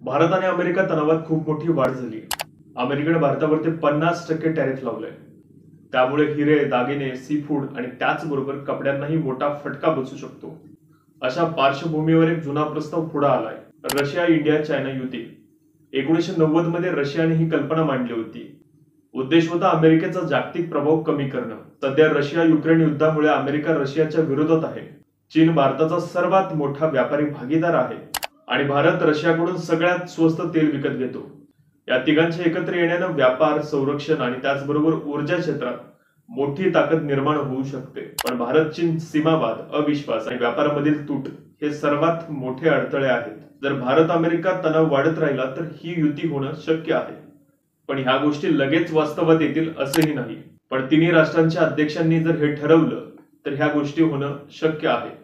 भारत आणि अमेरिका तणावात खूप मोठी वाढ झाली. अमेरिकेने भारतावरती 50% टॅरिफ लावलंय. त्यामुळे हिरे, दागिने, सी फूड आणि त्याचबरोबर कपड्यांनाही मोठा फटका बसू शकतो. अशा पार्श्वभूमीवर एक जुना प्रस्ताव पुढे आलाय. रशिया इंडिया चायना युती. 1990 मध्ये रशियाने ही कल्पना मांडली होती. उद्देश होता अमेरिकेचा जागतिक प्रभाव कमी करणं. सध्या रशिया युक्रेन युद्धामुळे अमेरिका रशियाच्या विरोधात आहे. चीन भारताचा सर्वात मोठा व्यापारी भागीदार आहे आणि भारत रशियाकडून सगळ्यात स्वस्त तेल विकत घेतो. या तिघांच्या एकत्र येण्यानं व्यापार, संरक्षण आणि त्याचबरोबर ऊर्जा क्षेत्रात मोठी ताकद निर्माण होऊ शकते. पण भारत चीन सीमावाद, अविश्वास आणि व्यापारामधील तूट हे सर्वात मोठे अडथळे आहेत. जर भारत अमेरिका तणाव वाढत राहिला तर ही युती होणं शक्य आहे. पण ह्या गोष्टी लगेच वास्तवात येतील असंही नाही. पण तिन्ही राष्ट्रांच्या अध्यक्षांनी जर हे ठरवलं तर ह्या गोष्टी होणं शक्य आहे.